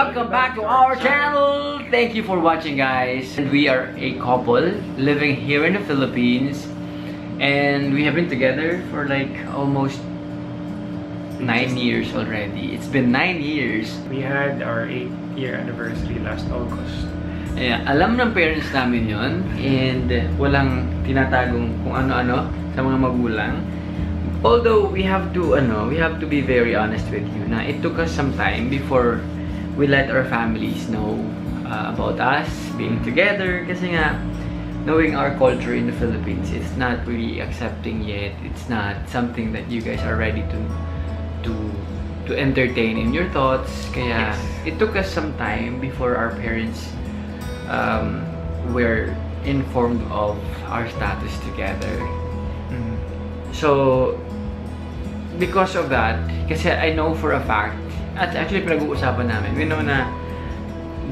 Welcome back to our channel. Thank you for watching, guys. And we are a couple living here in the Philippines, and we have been together for like almost 9 years already. It's been 9 years. We had our 8th-year anniversary last August. Yeah, alam ng parents namin yon, and walang tinatagong kung ano-ano sa mga magulang. Although we have to be very honest with you. Na it took us some time before we let our families know about us being together. Kasi nga, knowing our culture in the Philippines, it's not really accepting yet. It's not something that you guys are ready to entertain in your thoughts. Kaya it took us some time before our parents were informed of our status together. So, because of that, kasi I know for a fact, at actually pinag-uusapan namin, we know na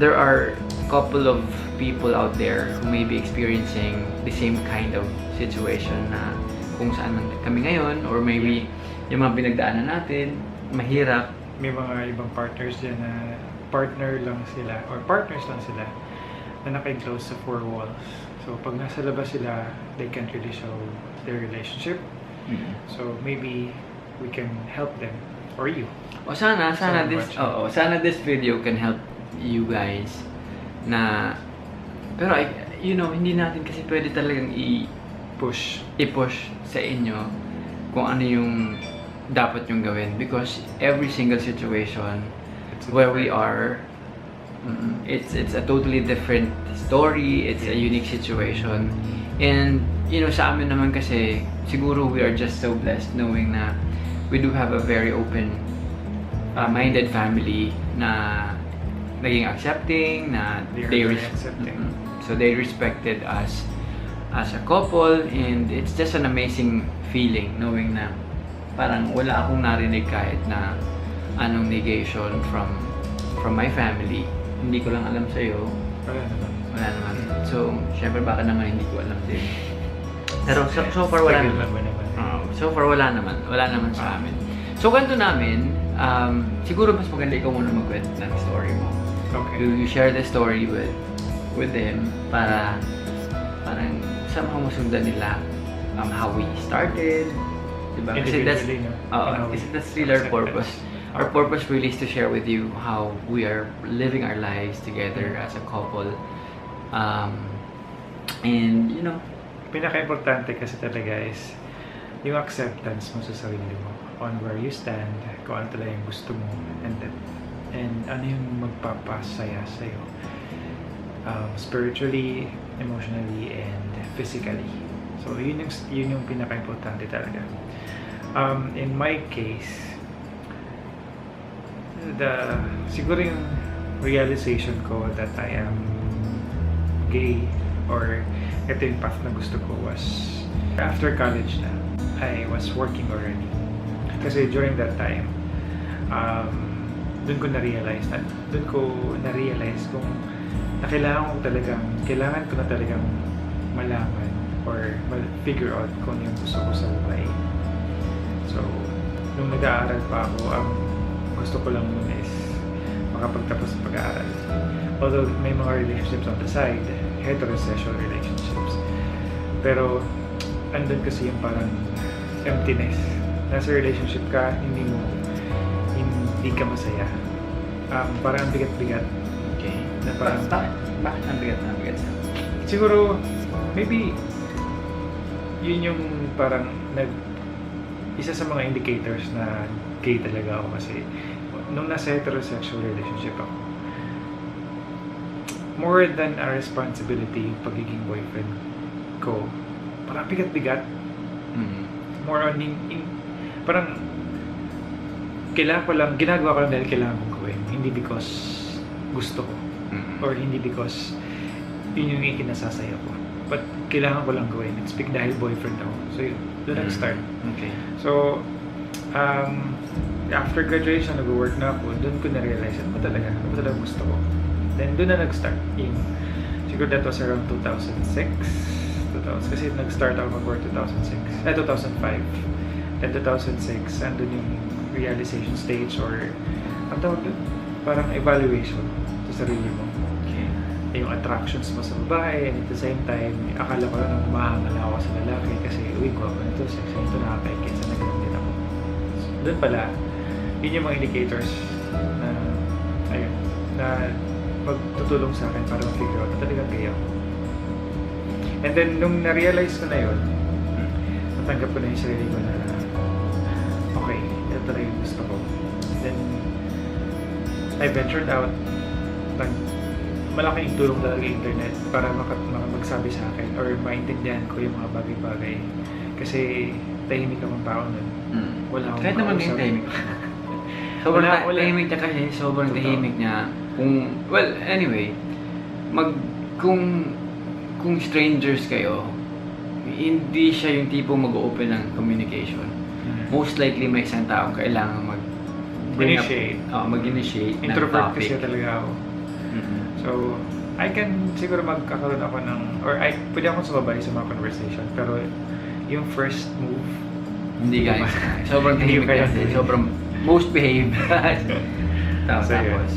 there are a couple of people out there who may be experiencing the same kind of situation na kung saan man kami ngayon, or maybe yung mga pinagdaanan natin, mahirap. May mga ibang partners dyan na partners lang sila na naka-enclose sa 4 walls. So, pag nasa labas sila, they can't really show their relationship. So, maybe we can help them, or you. O sana this video can help you guys na, pero hindi natin kasi pwede talagang i-push sa inyo kung ano yung dapat yung gawin, because every single situation where we are, it's a totally different story, it's a unique situation. And sa amin naman kasi, siguro we are just so blessed knowing na we do have a very open minded family na naging accepting, na so they respected us as a couple, and it's just an amazing feeling knowing na parang wala akong narinig kahit na anong negation from my family. Hindi ko lang alam sa'yo. Wala naman. So, syempre baka naman hindi ko alam din. Pero so far wala naman. Wala naman sa amin. So, kwento namin, siguro mas maganda ikaw muna magkwento ng story mo. Okay. You share the story with them para parang somehow masundan nila how we started. Diba? Kasi that's really our purpose. Our purpose really is to share with you how we are living our lives together as a couple. And, pinaka-importante kasi talaga is yung acceptance mo sa sarili mo on where you stand, kung ano talaga yung gusto mo, and ano yung magpapasaya sa'yo, spiritually, emotionally, and physically. So yun yung pinaka-importante talaga. In my case, siguro yung realization ko that I am gay, or ito yung path na gusto ko, was after college na. I was working already. Kasi during that time, doon ko na-realize kung kailangan ko na talagang malaman or figure out kung yung gusto ko sa buhay. So, nung nag-aaral pa ako, ang gusto ko lang muna is makapagtapos sa pag-aaral. Although may mga relationships on the side, heterosexual relationships. Pero, andun kasi yung parang emptiness. Nasa relationship ka, hindi ka masaya. Parang ang bigat-bigat. Okay. Na parang, bakit ang bigat? Siguro, maybe, yun yung parang isa sa mga indicators na gay talaga ako, kasi nung nasa heterosexual relationship ako, more than a responsibility yung pagiging boyfriend ko, parang bigat-bigat. More on parang ginagawa ko lang dahil kailangan kong gawin, hindi because gusto ko, or hindi because yun yung ikinasasaya ko, but kailangan ko lang gawin. It's dahil boyfriend ako. So yun, doon nag-start. Okay. So, after graduation, nag-work na ako, doon ko na-realize ano ba talaga gusto ko. Then doon na nag-start. Siguro that was around 2006. Kasi nag-start ako mag-work 2005. Then 2006, andun yung realization stage, or ang tawag doon? parang evaluation sa sarili mo. Okay. Yung attractions mo sa babae, and at the same time, akala ko lang mahangala ako sa lalaki kasi, uy, gwapo nito, sexy nito, nakaka-engage sa nagawin din ako. So, doon pala, yun yung mga indicators na, ayun, na magtutulong sa akin para ma-figure out na talagang gay ako. And then, nung na-realize ko na yun, natanggap ko na yung sarili ko na, okay, ito talaga yung gusto ko. Then, I ventured out. Malaking tulong talaga yung internet para magsabi sa akin or maintindihan ko yung mga bagay-bagay. Kasi tahimik akong tao nun. Wala akong kahit naman yung tahimik. Sobrang tahimik niya kasi, sobrang tahimik niya. Well, anyway, kung strangers kayo, hindi siya yung tipong mag-open ng communication. Most likely may isang taong kailangan mag-initiate ng introvert topic. kasi talaga ako. So, I can siguro magkakaroon ako ng, or pwede akong sumabay sa mga conversation, pero yung first move, hindi guys. Sobrang tahimik kasi. Sobrang most behaved. Tapos.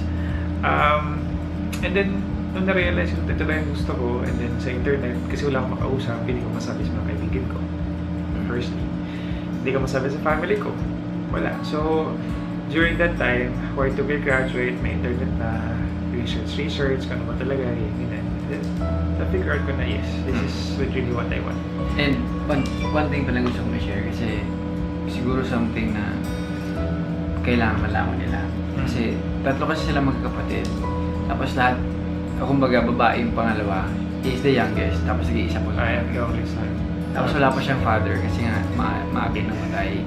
And then, nung na-realize ko, ito na yung gusto ko, and then sa internet, kasi wala akong makausap, hindi ko masabi sa mga kaibigan ko. Firstly. Hindi ko masabi sa family ko. Wala. So, during that time, where to be graduate, may internet na, research, kung ano ba talaga, yun. Na-figure out ko na, yes, this is really what I want. And one thing pa lang gusto kong i-share kasi siguro something na kailangan malaman nila. Kasi tatlo kasi sila magkakapatid. Tapos lahat, kumbaga babae yung pangalawa, he is the youngest. Tapos nag-iisa po I am the only son. Tapos wala pa siyang father kasi nga maaga namatay.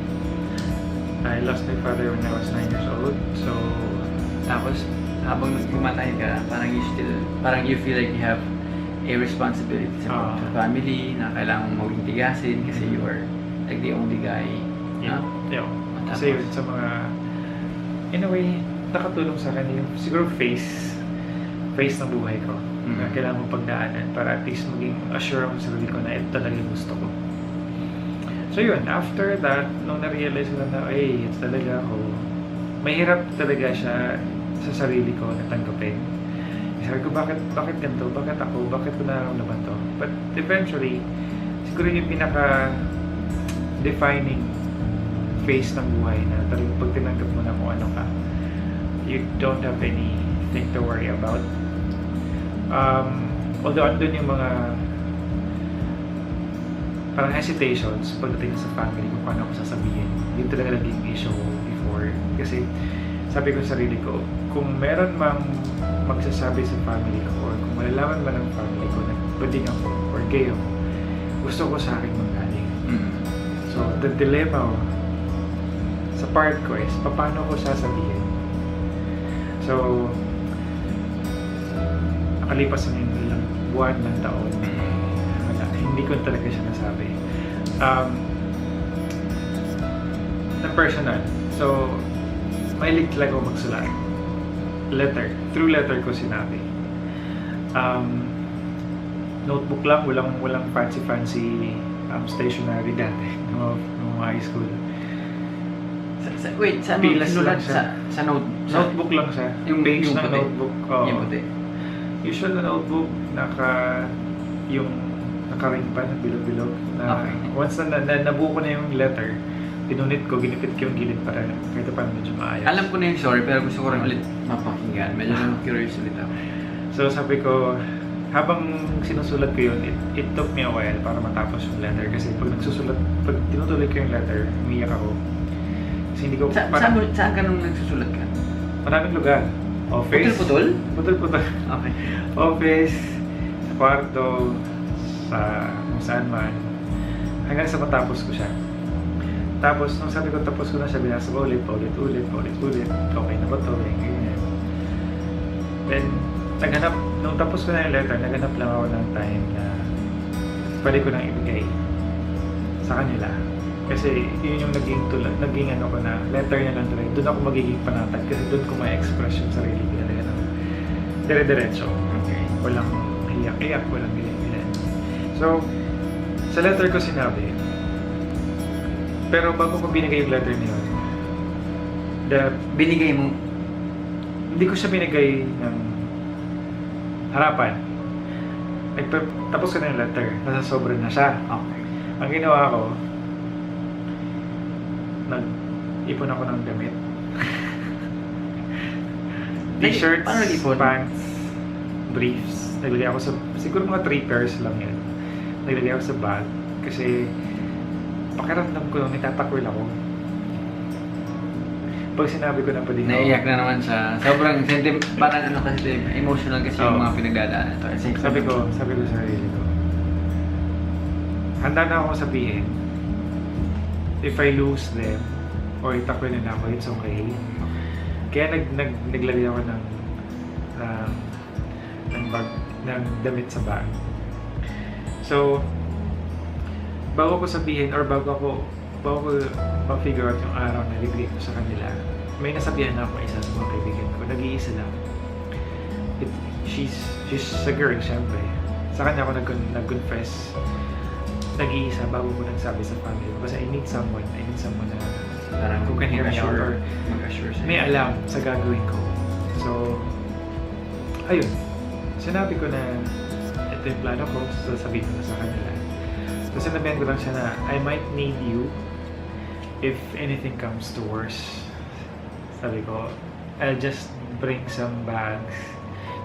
I lost my father when I was 9 years old. So, tapos habang gumatay ka, parang you feel like you have a responsibility sa family na kailangan mong maging tigasin kasi you are like the only guy. Yeah. Kasi yun, sa mga, in a way, nakatulong sa akin yung siguro face ng buhay ko. Na kailangan mong pagdaanan para at least maging assure ako sa sarili ko na ito talaga yung gusto ko. So yun, after that, nung na-realize ko na, ito talaga ako, mahirap talaga siya sa sarili ko na tanggapin. Sabi ko, bakit ganito? Bakit ako? Bakit ko nararamdaman to? But eventually, siguro yung pinaka-defining phase ng buhay na talagang pag tinanggap mo na kung ano ka, you don't have anything to worry about. Although andun yung mga parang hesitations pagdating sa family kung paano ako sasabihin. Yun talaga naging issue before. Kasi sabi ko sa sarili ko, kung meron mang magsasabi sa family ko or kung malalaman man ng family ko na bading ako or gay ako, gusto ko sa akin manggaling. So, the dilemma sa part ko is, paano ko sasabihin? So, nakalipas ng ilang buwan ng taon, hindi ko talaga siya nasabi. Na personal. So, mahilig talaga ako magsulat. Through letter ko sinabi. Notebook lang, walang fancy stationery dati nung high school. Wait, saan mo sinulat? Sa Notebook lang siya. Yung page ng notebook. Yung puti. Usual na notebook, naka-ring pa, bilog-bilog. Once na nabuo ko na yung letter, pinunit ko, ginipit ko yung gilid para kahit paano medyo maayos. Alam ko na yung story, pero gusto ko rin ulit mapakinggan. Medyo curious ulit ako. So sabi ko, habang sinusulat ko yun, it took me a while para matapos yung letter. Kasi pag tinutuloy ko yung letter, umiyak ako. Kasi hindi ko... Saan ka nung nagsusulat ka? Maraming lugar. Office. Putol-putol? Putol-putol. Okay. Office, sa kwarto, sa kung saan man. Hanggang sa matapos ko siya. Tapos, nung sabi ko tapos ko na siya, binasa ko ulit. Okay na ba ito? Ganyan. Then, nung tapos ko na yung letter, naghanap lang ako ng time na pwede ko nang ibigay sa kanila. Kasi yun yung naging ano ko na letter na lang talaga. Doon ako magiging panatag kasi doon ko ma-express yung sarili ko talaga ng dire-diretso. Okay. Walang hiyak-iyak, walang ganyan. So, sa letter ko sinabi, pero bago ko binigay yung letter niyo, binigay mo? hindi ko siya binigay ng harapan. Tapos ko na yung letter. Nasa sobra na siya. Okay. Ang ginawa ko, nag-ipon ako ng damit. T-shirts, Paano nag-ipon? pants, briefs. Naglagay ako sa, siguro mga 3 pairs lang yan. Naglagay ako sa bag. Kasi, pakiramdam ko nung nitatakwil ako. Pag sinabi ko na pa din Naiyak na naman siya. Sobrang parang ano kasi, emotional kasi yung Oo. mga pinagdadaanan to. Kasi Sabi ko sa sarili ko, handa na ako sabihin, if I lose them, or itakwil nila ako, it's okay. Kaya naglagay ako ng bag, ng damit sa bag. So, bago ko sabihin, or bago ko ma-figure out yung araw na libre ko sa kanila, may nasabihan na ako isa sa mga kaibigan ko. Nag-iisa lang. She's a girl, syempre. Sa kanya ako nag-confess. Nag-iisa bago ko nagsabi sa family ko. Kasi I need someone na parang who can hear me out or mag-assure sa'yo. may alam sa gagawin ko. So, ayun. Sinabi ko na ito yung plano ko. So, sabihin ko na sa kanila. So, sinabihan ko lang siya na I might need you if anything comes to worse. Sabi ko, I'll just bring some bags.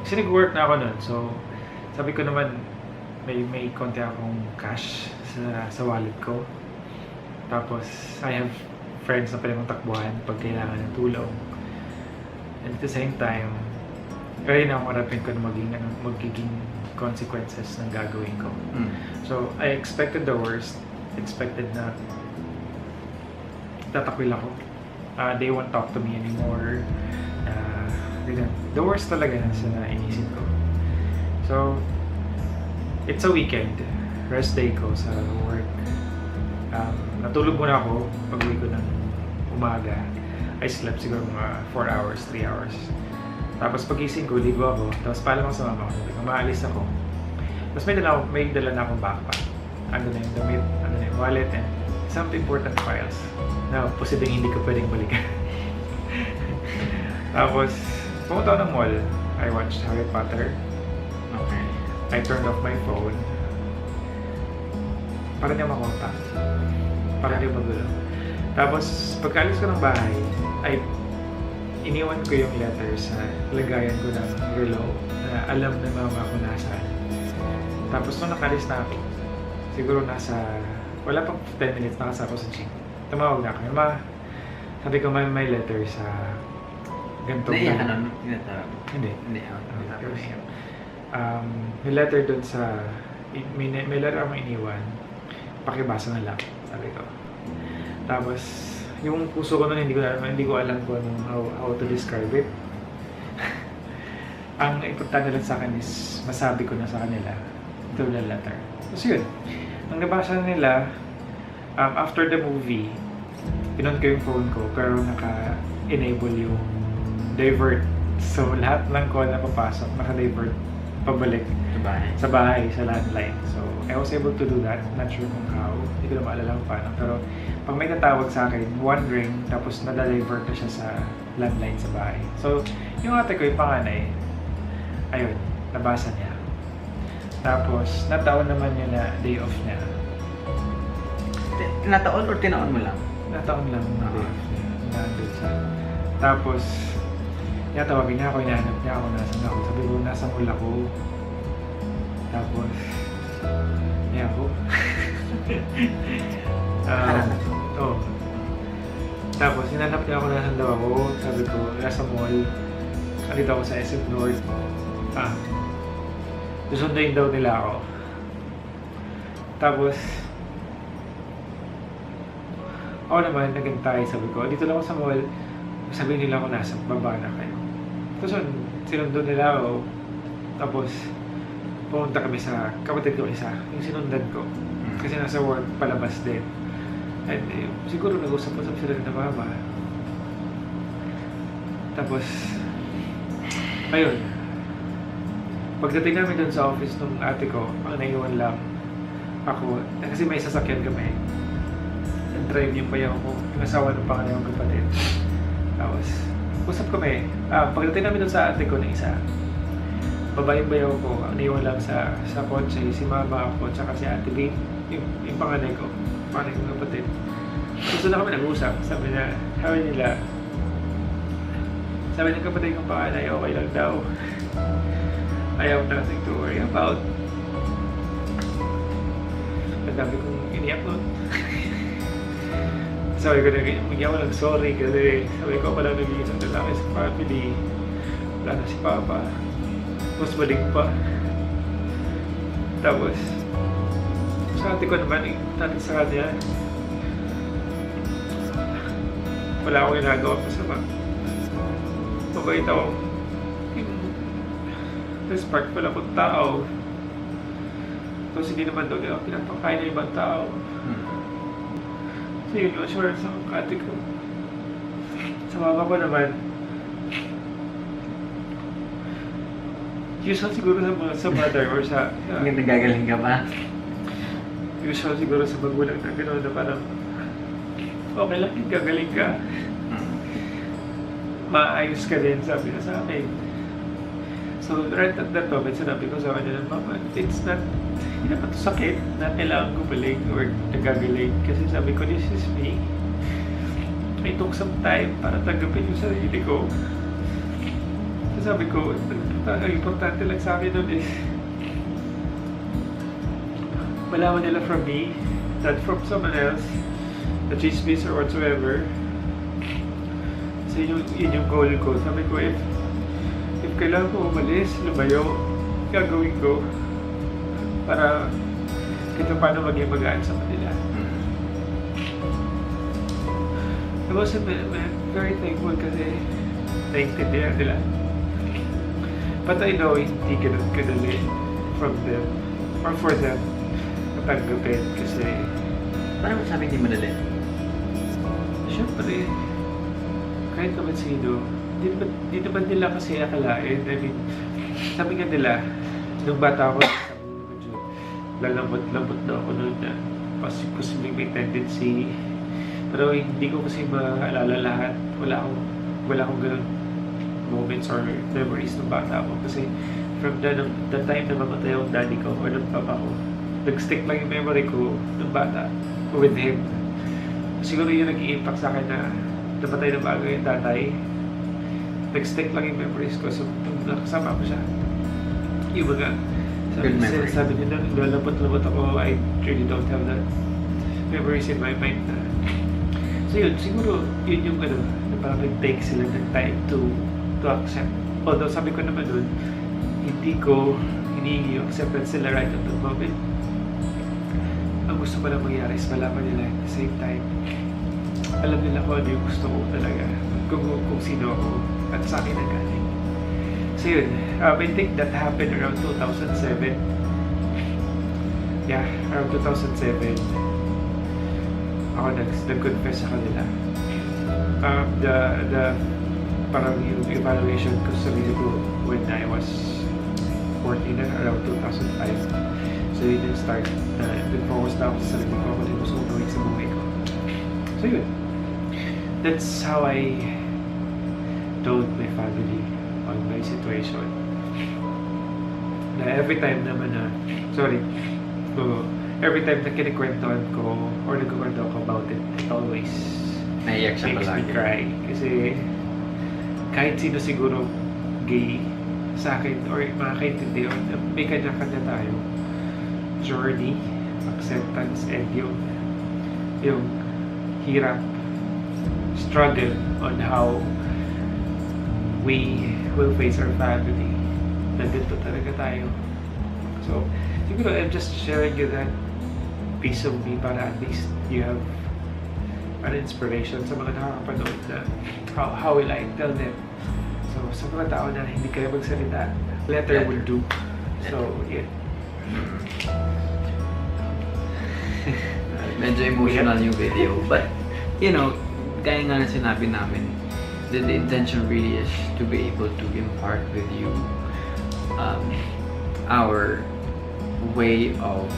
Kasi nag-work na ako nun. So, sabi ko naman, may konti akong cash sa wallet ko. Tapos, I have friends na pwede mong takbuhan pag kailangan ng tulong. And at the same time, kaya na ako marapin ko na magiging consequences ng gagawin ko. So, I expected the worst. Expected na tatakwil ako. They won't talk to me anymore. The worst talaga na inisip ko. So, it's a weekend. Rest day ko sa work. Natulog muna ako pag-uwi ko ng umaga. I slept siguro mga 4 hours, 3 hours. Tapos pagising ko, ligo ako. Tapos paalam ako sa mama ko. Sabi ko, maalis ako. Tapos may dala na akong backpack. Ando na yung damit, ando na yung wallet, and some important files na posibleng hindi ko pwedeng balikan. Tapos, pumunta ako ng mall. I watched Harry Potter. Okay. I turned off my phone. Para niya makontak. Para niya magulo. Tapos, pagkaalis ko ng bahay, iniwan ko yung letter sa lagayan ko ng relo na alam na mama ko nasaan. Tapos, nung nakalis na ako, siguro wala pang 10 minutes, nakasa ako sa gym. Tumawag na ako. Sabi ko, may letter sa ganitong... Naiyak ka naman? Tinatawag? Hindi. Hindi ako. May letter dun sa... May letter akong iniwan. Pakibasa na lang, sabi ko. Tapos, yung puso ko nun, hindi ko alam kung how to describe it. Ang importante lang sa akin is, masabi ko na sa kanila through the letter. So yun, nang nabasa nila, after the movie, pinon ko yung phone ko, pero naka-enable yung divert. So, lahat ng call na papasok, naka-divert pabalik sa bahay, sa landline. So, I was able to do that. Not sure kung how. Hindi ko na maalala kung paano. Pero, pag may natawag sa akin, one ring, tapos na-divert na siya sa landline sa bahay. So, yung ate ko, yung panganay, ayun, nabasa niya. Tapos, nataon naman niya na day off niya. Tinataon or tinaon mo lang? Nataon lang na day off niya. Nandun siya. Tapos, tawagin niya ako, hinahanap niya ako, nasan ako. Sabi ko, nasa mall ako. Tapos, niya ako. Oh. Tapos, hinanap niya ako, nasan daw ako. Sabi ko, nasa mall. Nandito ako sa SM North. Susundayin daw nila ako. Tapos, ako naman, nagantay. Sabi ko, dito lang ako sa mall. Sabihin nila ako, nasa baba na kayo. Tapos, sinundo nila ako. Tapos, pumunta kami sa kapatid ko isa. Yung sinundan ko. Kasi nasa work, palabas din. And siguro nag-usap-usap sila na mama. Tapos, ayun. Pagdating namin dun sa office ng ate ko, ang naiwan lang ako. Kasi may sasakyan kami. Nag-drive yung bayaw ko. Yung asawa ng pangalawang kapatid. Tapos, usap kami. Pagdating namin doon sa ate ko na isa, babae-bayaw ko, ang naiwan lang sa kotse, si mama ako, tsaka si ate Babe, yung panganay ko, panganay kong kapatid. So na kami nag-usap, sabi nila, sabi ng kapatid kong panganay, okay lang daw. I have nothing to worry about. Ang dami kong iniyak nun. Sabi ko na, magyaw lang sorry kasi sabi ko pala nag-iisang lalaki sa family. Wala na si Papa. Mas balik pa. Tapos, sa ate ko naman, natin sa kanya, wala akong ginagawa masama. Mabait ako. Spark pala akong tao. Tapos hindi naman daw nila pinapakain ng ibang tao. So yun yung assurance ng ate ko. Sa mama ko naman, usual siguro sa mother or sa Nagagaling ka ba? usual siguro sa magulang na gano'n na parang okay lang, gagaling ka. Maayos ka din, sabi na sa akin. So right at that moment, sinabi ko sa kanya ng mama, it's not, hindi naman ito sakit na kailangan gumaling or nagagaling. Kasi sabi ko, this is me. I took some time para tanggapin yung sarili ko. So sabi ko, ang importante lang sa akin nun is malaman nila from me, not from someone else, na chismis or whatsoever. So yun yung goal ko. Sabi ko, if kailangan ko umalis, lumayo, gagawin ko para kahit paano maging magaan sa kanila. I was very thankful kasi naintindihan nila. But I know hindi ganun kadali from them or for them natanggapin kasi Paano masabi hindi madali? syempre kahit naman sino, di naman nila kasi akalain. I mean, sabi nga nila, nung bata ako, sabi nila medyo lalambot-lambot na ako noon na posibleng may tendency. Pero hindi ko kasi maalala lahat. Wala akong ganun moments or memories nung bata ako. Kasi from the time na mamatay yung daddy ko or ng papa ko, nag-stick lang yung memory ko nung bata with him. Siguro yun nag-i-impact sa akin na namatay na bago yung tatay. Nag-stick lang yung memories ko. So, nung nakasama ko siya, yung mga sabi niya na lalabot-labot ako, I really don't have that memories in my mind na. So yun, siguro yun yung na parang nag-take sila ng time to accept. Although sabi ko naman nun, hindi ko hinihingi yung acceptance sila right at the moment. Ang gusto ko lang mangyari is malaman nila at the same time. Alam nila ko ano yung gusto ko talaga. Kung sino ako at sa akin ang galing. So yun, I think that happened around 2007. Yeah, around 2007. Ako nag-confess sa kanila. The parang yung evaluation ko sa sarili ko when I was 14 na, around 2005. So yun yung start na nag-focus na ako sa sarili ko kung ano yung gusto kong gawin sa buhay ko. So yun, that's how I told my family on my situation. Na every time naman na, every time na kinikwentuhan ko or nagkukwento ako about it, it always Naiyak siya makes me palagi. cry. Kasi kahit sino siguro gay sa akin or makakaintindi o may kanya-kanya tayo journey, acceptance, and yung hirap, struggle on how we will face our family. Nandito talaga tayo. So, siguro I'm just sharing you that piece of me para at least you have an inspiration sa mga nakakapanood na how will I tell them. So, sa mga tao na hindi kayo magsalita, letter will do. So, yeah. Medyo emotional yung video. But, you know, kaya nga na sinabi namin, the intention really is to be able to impart with you our way of,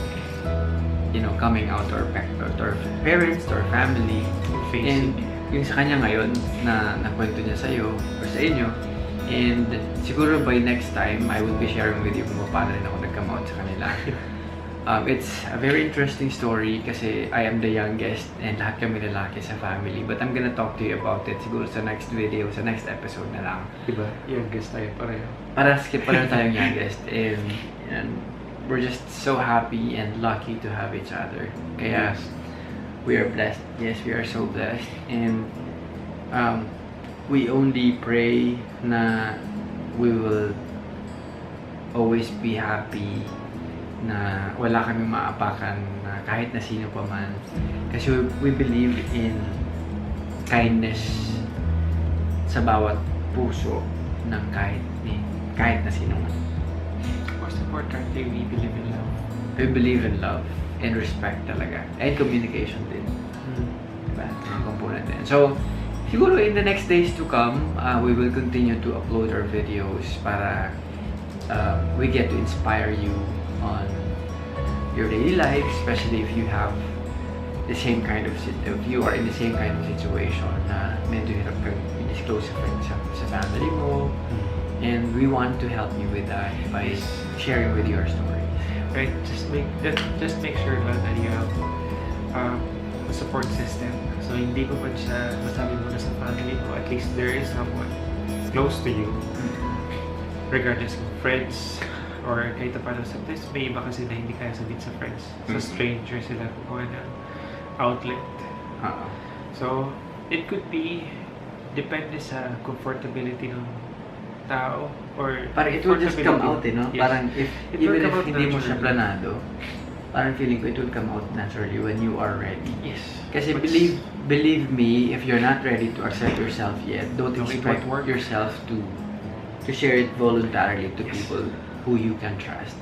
you know, coming out to our parents, to our family, Facing. yung sa kanya ngayon na nakwento niya sa'yo or sa inyo. And siguro by next time, I will be sharing with you kung paano rin ako nag-come out sa kanila. It's a very interesting story kasi I am the youngest and lahat kami lalaki sa family. But I'm gonna talk to you about it siguro sa next video, sa next episode na lang. Diba? Youngest tayo pareho. Pareho tayong youngest. And we're just so happy and lucky to have each other. Kaya we are blessed. Yes, we are so blessed. And we only pray na we will always be happy, na wala kaming maapakan na kahit na sino pa man. Kasi we believe in kindness sa bawat puso ng kahit na sino man. Most importantly, we believe in love. We believe in love and respect talaga. And communication din. Diba? Ang component din. So, siguro in the next days to come, we will continue to upload our videos para we get to inspire you on your daily life, especially if you have the same kind of if you are in the same kind of situation na medyo hirap kang i-disclose sa family mo. And we want to help you with that by sharing with your stories. Right, just make sure that you have a support system. So hindi ko pa siya masabi mo na sa family mo, at least there is someone close to you, regardless of friends or kahit paano. Sometimes may iba kasi na hindi kaya sabihin sa friends. Sa stranger sila kukuha ng outlet. So it could be depende sa comfortability ng tao or parang it will just come out, no? Yes. Parang even if hindi mo siya planado, parang feeling ko it will come out naturally when you are ready. Yes. Kasi believe me, if you're not ready to accept yourself yet, don't expect yourself to share it voluntarily to people who you can trust.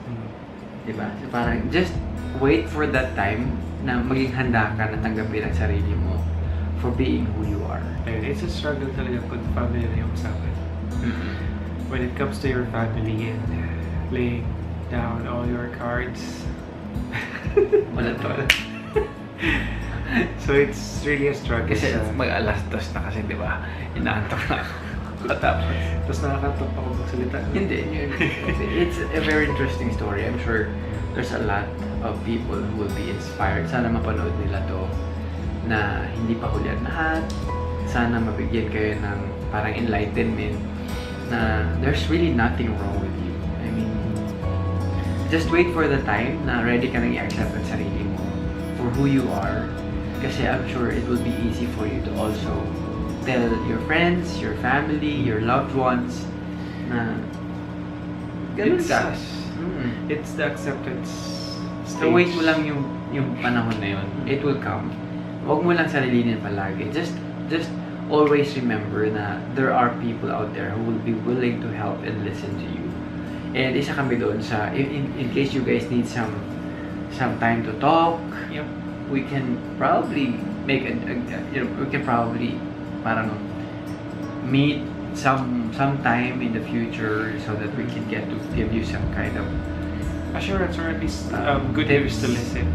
Diba? So parang just wait for that time na maging handa ka na tanggapin ang sarili mo for being who you are. And it's a struggle talaga kung family na yung usapan. When it comes to your family and laying down all your cards. Wala to. So it's really a struggle. Kasi mag-alas 2 na kasi, di ba? Inaantok na ako. Tapos nakakatok ako magsalita. Hindi. It's a very interesting story. I'm sure there's a lot of people who will be inspired. Sana mapanood nila to na hindi pa huli ang lahat. Sana mabigyan kayo ng parang enlightenment na there's really nothing wrong with you. I mean, just wait for the time na ready ka nang i-accept ang sarili mo for who you are. Kasi I'm sure it will be easy for you to also tell your friends, your family, your loved ones na ganun ka. It's the acceptance stage. So wait mo lang yung panahon na yun. It will come. Huwag mo lang sarilinin palagi. Just always remember na there are people out there who will be willing to help and listen to you. And isa kami doon sa in case you guys need some time to talk. Yep. We can probably make we can probably parang meet sometime in the future so that we can get to give you some kind of assurance or at least good news to listen.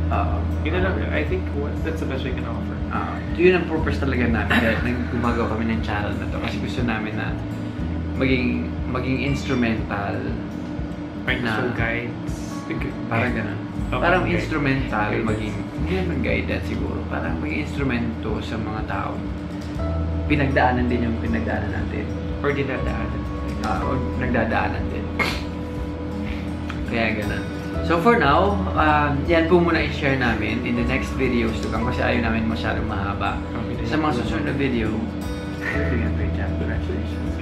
Yun na lang, I think that's the best we can offer. Yun ang purpose talaga namin kaya gumagawa kami ng channel na to kasi gusto namin na maging instrumental financial guides. Parang ganun. Parang instrumental maging hindi naman guidance siguro. Parang maging instrumento sa mga tao. Pinagdaanan din yung pinagdaanan natin. Or dinadaanan. Or nagdadaanan din. Kaya ganun. So for now, yan po muna i-share namin in the next videos to come kasi ayaw namin masyadong mahaba. Sa mga susunod na video, you're doing a great job. Congratulations.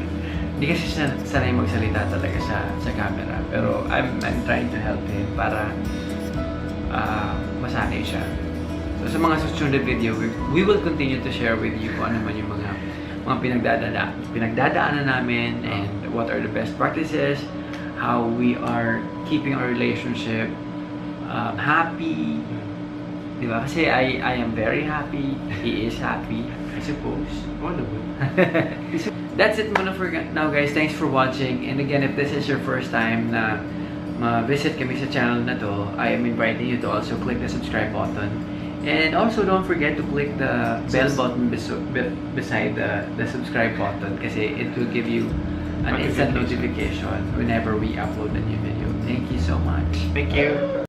Hindi kasi sanay magsalita talaga sa camera. Pero I'm trying to help him para masanay siya. So sa mga susunod na video, we will continue to share with you kung ano man yung mga pinagdadaanan namin and what are the best practices, how we are keeping our relationship happy. Diba? Kasi I am very happy. He is happy, I suppose. Wonderful. That's it muna for now, guys. Thanks for watching. And again, if this is your first time na ma-visit kami sa channel na to, I am inviting you to also click the subscribe button And also don't forget to click the bell button beside the subscribe button kasi it will give you an instant notification whenever we upload a new video. Thank you so much. Thank you.